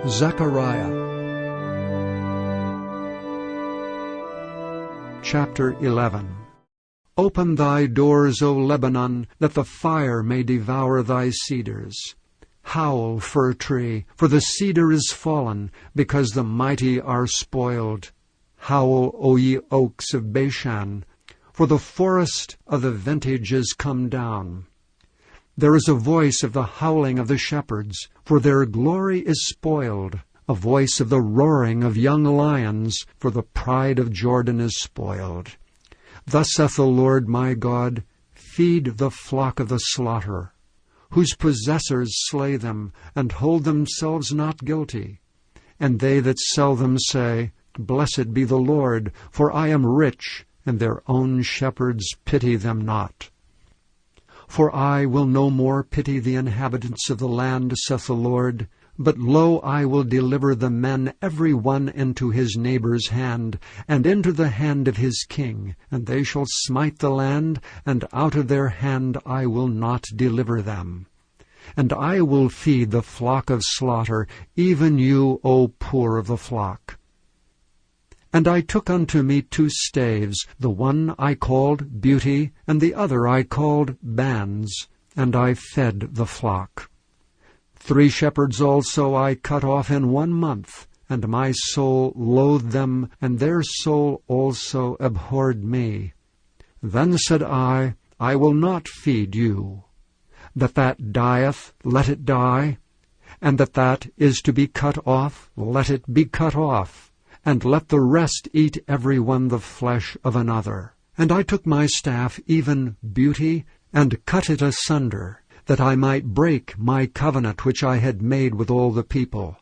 Zechariah chapter 11. Open thy doors, O Lebanon, that the fire may devour thy cedars. Howl, fir tree, for the cedar is fallen, because the mighty are spoiled. Howl, O ye oaks of Bashan, for the forest of the vintage is come down. There is a voice of the howling of the shepherds, for their glory is spoiled, a voice of the roaring of young lions, for the pride of Jordan is spoiled. Thus saith the Lord my God, feed the flock of the slaughter, whose possessors slay them, and hold themselves not guilty. And they that sell them say, Blessed be the Lord, for I am rich, and their own shepherds pity them not. For I will no more pity the inhabitants of the land, saith the Lord, but lo, I will deliver the men every one into his neighbor's hand, and into the hand of his king, and they shall smite the land, and out of their hand I will not deliver them. And I will feed the flock of slaughter, even you, O poor of the flock. And I took unto me 2 staves, the one I called Beauty, and the other I called Bands, and I fed the flock. 3 shepherds also I cut off in 1 month, and my soul loathed them, and their soul also abhorred me. Then said I will not feed you. That dieth, let it die, and that is to be cut off, let it be cut off. And let the rest eat every one the flesh of another. And I took my staff, even Beauty, and cut it asunder, that I might break my covenant which I had made with all the people.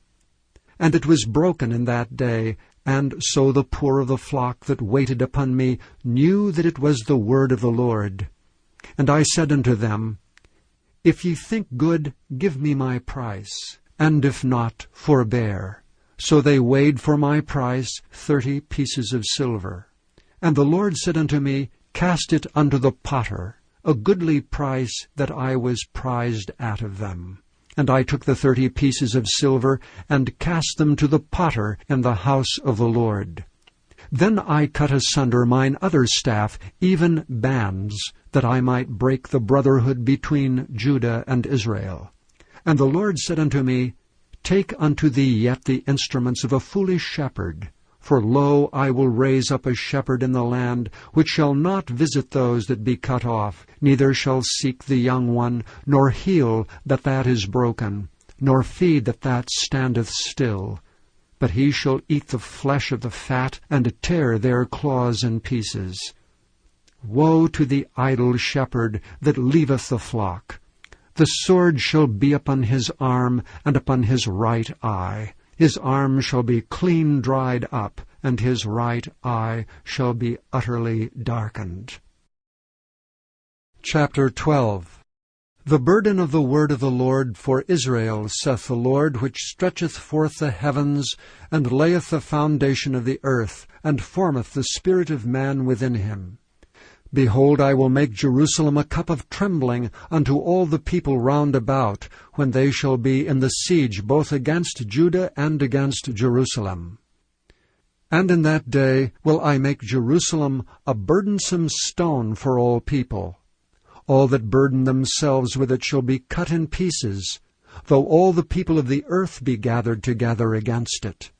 And it was broken in that day, and so the poor of the flock that waited upon me knew that it was the word of the Lord. And I said unto them, If ye think good, give me my price, and if not, forbear. So they weighed for my price 30 pieces of silver. And the Lord said unto me, Cast it unto the potter, a goodly price that I was prized at of them. And I took the 30 pieces of silver, and cast them to the potter in the house of the Lord. Then I cut asunder mine other staff, even Bands, that I might break the brotherhood between Judah and Israel. And the Lord said unto me, Take unto thee yet the instruments of a foolish shepherd, for lo, I will raise up a shepherd in the land, which shall not visit those that be cut off, neither shall seek the young one, nor heal that is broken, nor feed that standeth still. But he shall eat the flesh of the fat, and tear their claws in pieces. Woe to the idle shepherd that leaveth the flock! The sword shall be upon his arm, and upon his right eye. His arm shall be clean dried up, and his right eye shall be utterly darkened. Chapter 12. The burden of the word of the Lord for Israel, saith the Lord, which stretcheth forth the heavens, and layeth the foundation of the earth, and formeth the spirit of man within him. Behold, I will make Jerusalem a cup of trembling unto all the people round about, when they shall be in the siege both against Judah and against Jerusalem. And in that day will I make Jerusalem a burdensome stone for all people. All that burden themselves with it shall be cut in pieces, though all the people of the earth be gathered together against it.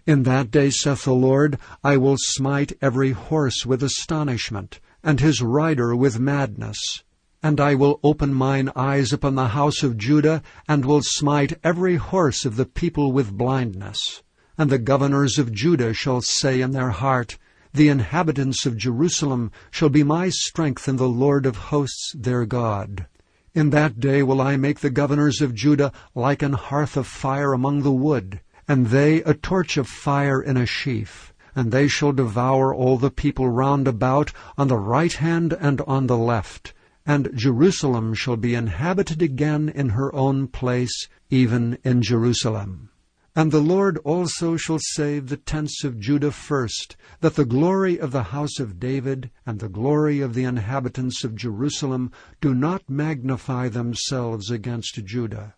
In that day, saith the Lord, I will smite every horse with astonishment, and his rider with madness. And I will open mine eyes upon the house of Judah, and will smite every horse of the people with blindness. And the governors of Judah shall say in their heart, The inhabitants of Jerusalem shall be my strength in the Lord of hosts their God. In that day will I make the governors of Judah like an hearth of fire among the wood, and they a torch of fire in a sheaf. And they shall devour all the people round about, on the right hand and on the left. And Jerusalem shall be inhabited again in her own place, even in Jerusalem. And the Lord also shall save the tents of Judah first, that the glory of the house of David and the glory of the inhabitants of Jerusalem do not magnify themselves against Judah.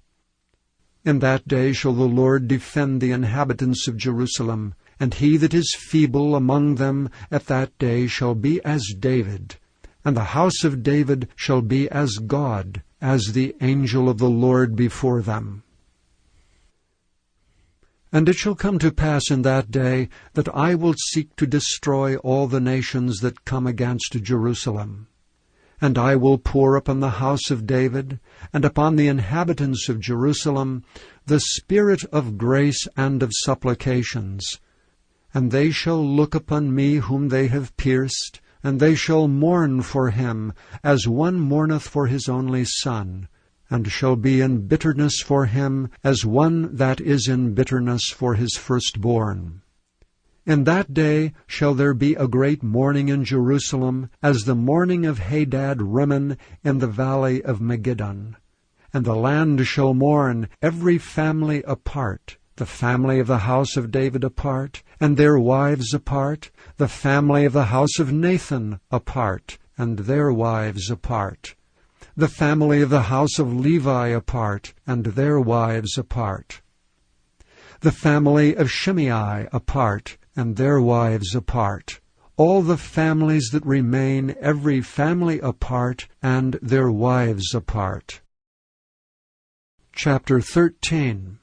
In that day shall the Lord defend the inhabitants of Jerusalem, and he that is feeble among them at that day shall be as David, and the house of David shall be as God, as the angel of the Lord before them. And it shall come to pass in that day that I will seek to destroy all the nations that come against Jerusalem. And I will pour upon the house of David, and upon the inhabitants of Jerusalem, the spirit of grace and of supplications. And they shall look upon me whom they have pierced, and they shall mourn for him, as one mourneth for his only son, and shall be in bitterness for him, as one that is in bitterness for his firstborn. In that day shall there be a great mourning in Jerusalem, as the mourning of Hadad Rimmon in the valley of Megiddon. And the land shall mourn, every family apart, the family of the house of David apart, and their wives apart, the family of the house of Nathan apart, and their wives apart, the family of the house of Levi apart, and their wives apart, the family of Shimei apart, and their wives apart, all the families that remain, every family apart, and their wives apart. Chapter 13.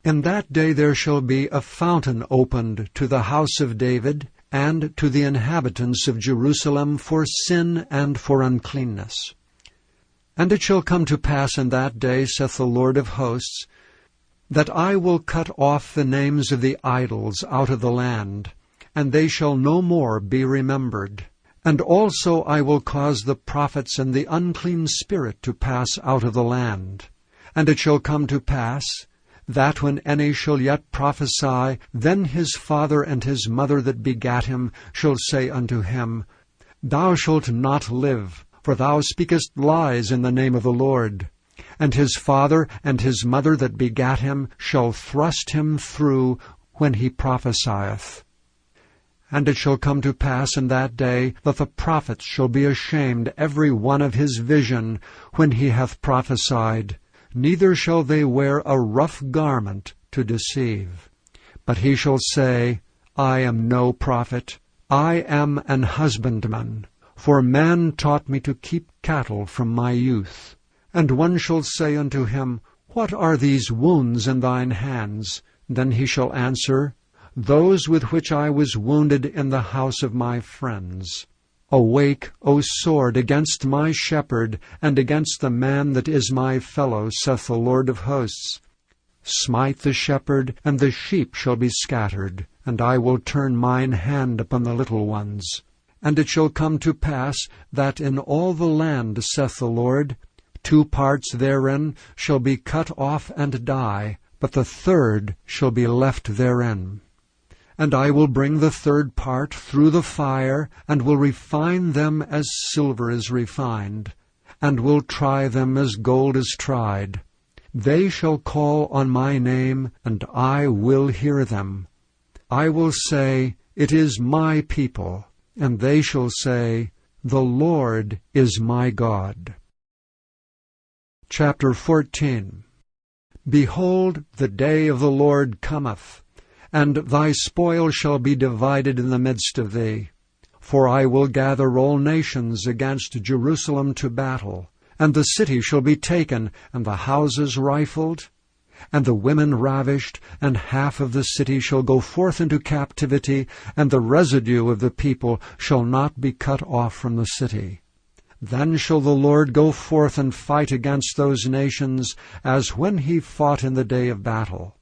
In that day there shall be a fountain opened to the house of David, and to the inhabitants of Jerusalem for sin and for uncleanness. And it shall come to pass in that day, saith the Lord of hosts, that I will cut off the names of the idols out of the land, and they shall no more be remembered. And also I will cause the prophets and the unclean spirit to pass out of the land. And it shall come to pass, that when any shall yet prophesy, then his father and his mother that begat him shall say unto him, Thou shalt not live, for thou speakest lies in the name of the Lord. And his father and his mother that begat him shall thrust him through when he prophesieth. And it shall come to pass in that day that the prophets shall be ashamed every one of his vision when he hath prophesied, neither shall they wear a rough garment to deceive. But he shall say, I am no prophet, I am an husbandman, for man taught me to keep cattle from my youth. And one shall say unto him, What are these wounds in thine hands? Then he shall answer, Those with which I was wounded in the house of my friends. Awake, O sword, against my shepherd, and against the man that is my fellow, saith the Lord of hosts. Smite the shepherd, and the sheep shall be scattered, and I will turn mine hand upon the little ones. And it shall come to pass, that in all the land, saith the Lord, 2 parts therein shall be cut off and die, but the third shall be left therein. And I will bring the third part through the fire, and will refine them as silver is refined, and will try them as gold is tried. They shall call on my name, and I will hear them. I will say, It is my people, and they shall say, The Lord is my God. Chapter 14. Behold, the day of the Lord cometh, and thy spoil shall be divided in the midst of thee. For I will gather all nations against Jerusalem to battle, and the city shall be taken, and the houses rifled, and the women ravished, and half of the city shall go forth into captivity, and the residue of the people shall not be cut off from the city. Then shall the Lord go forth and fight against those nations, as when he fought in the day of battle.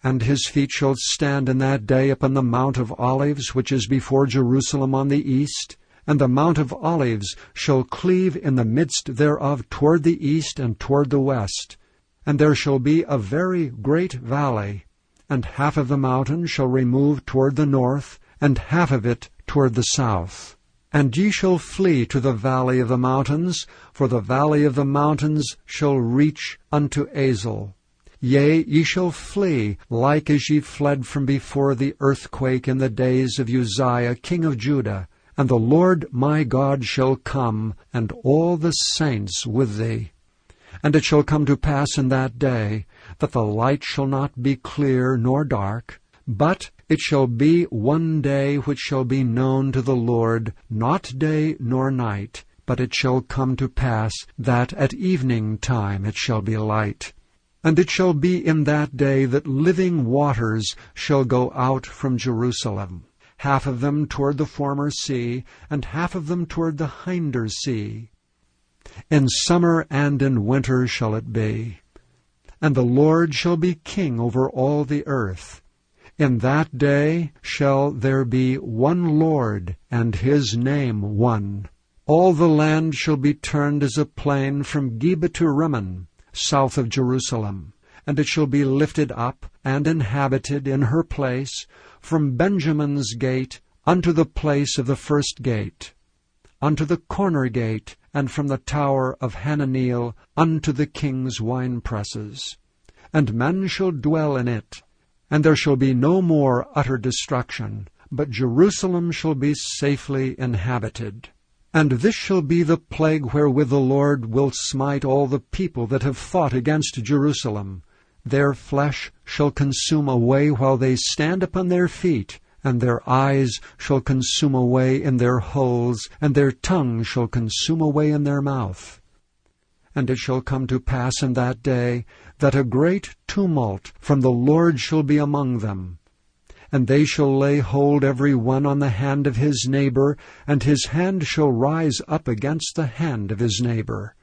And his feet shall stand in that day upon the Mount of Olives, which is before Jerusalem on the east, and the Mount of Olives shall cleave in the midst thereof toward the east and toward the west. And there shall be a very great valley, and half of the mountain shall remove toward the north, and half of it toward the south. And ye shall flee to the valley of the mountains, for the valley of the mountains shall reach unto Azel. Yea, ye shall flee, like as ye fled from before the earthquake in the days of Uzziah king of Judah. And the Lord my God shall come, and all the saints with thee. And it shall come to pass in that day, that the light shall not be clear nor dark, but it shall be one day which shall be known to the Lord, not day nor night, but it shall come to pass that at evening time it shall be light. And it shall be in that day that living waters shall go out from Jerusalem, half of them toward the former sea, and half of them toward the hinder sea. In summer and in winter shall it be. And the Lord shall be king over all the earth. In that day shall there be one Lord, and his name one. All the land shall be turned as a plain from Geba to Rimmon, south of Jerusalem. And it shall be lifted up and inhabited in her place, from Benjamin's gate unto the place of the first gate, unto the corner gate, and from the tower of Hananeel unto the king's winepresses. And men shall dwell in it, and there shall be no more utter destruction, but Jerusalem shall be safely inhabited. And this shall be the plague wherewith the Lord will smite all the people that have fought against Jerusalem. Their flesh shall consume away while they stand upon their feet, and their eyes shall consume away in their holes, and their tongue shall consume away in their mouth. And it shall come to pass in that day, that a great tumult from the Lord shall be among them. And they shall lay hold every one on the hand of his neighbor, and his hand shall rise up against the hand of his neighbor.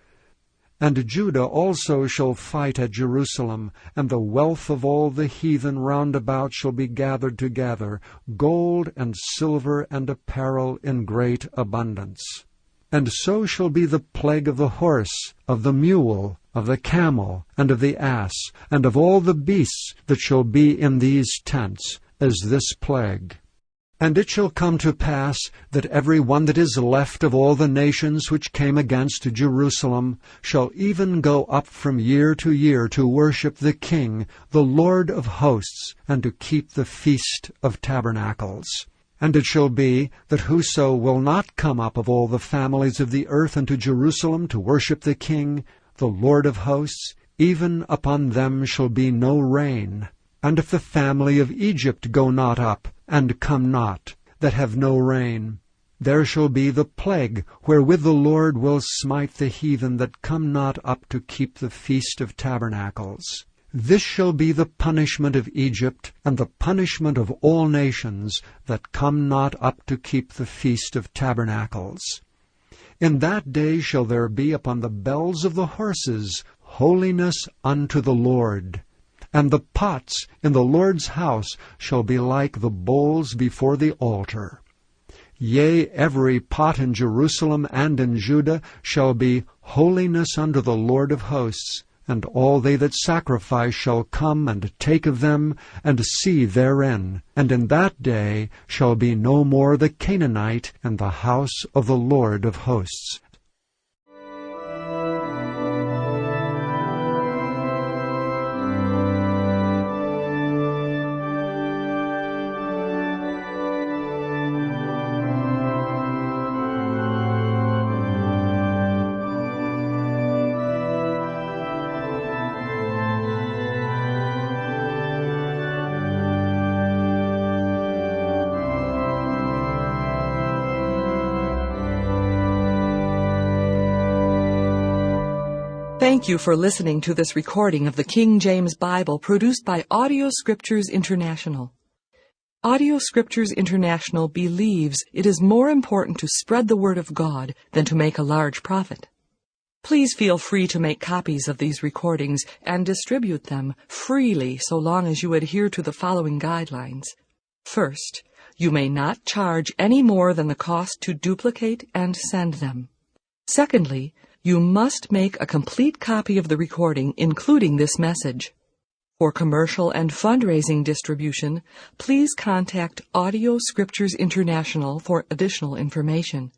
And Judah also shall fight at Jerusalem, and the wealth of all the heathen round about shall be gathered together, gold and silver and apparel in great abundance. And so shall be the plague of the horse, of the mule, of the camel, and of the ass, and of all the beasts that shall be in these tents, as this plague. And it shall come to pass that every one that is left of all the nations which came against Jerusalem shall even go up from year to worship the King, the Lord of hosts, and to keep the Feast of Tabernacles. And it shall be that whoso will not come up of all the families of the earth unto Jerusalem to worship the King, the Lord of hosts, even upon them shall be no rain. And if the family of Egypt go not up, and come not, that have no rain, there shall be the plague wherewith the Lord will smite the heathen that come not up to keep the Feast of Tabernacles. This shall be the punishment of Egypt, and the punishment of all nations that come not up to keep the Feast of Tabernacles. In that day shall there be upon the bells of the horses holiness unto the Lord. And the pots in the Lord's house shall be like the bowls before the altar. Yea, every pot in Jerusalem and in Judah shall be holiness unto the Lord of hosts, and all they that sacrifice shall come and take of them, and see therein. And in that day shall be no more the Canaanite in the house of the Lord of hosts. Thank you for listening to this recording of the King James Bible produced by Audio Scriptures International. Audio Scriptures International believes it is more important to spread the Word of God than to make a large profit. Please feel free to make copies of these recordings and distribute them freely so long as you adhere to the following guidelines. First, you may not charge any more than the cost to duplicate and send them. Secondly, you must make a complete copy of the recording, including this message. For commercial and fundraising distribution, please contact Audio Scriptures International for additional information.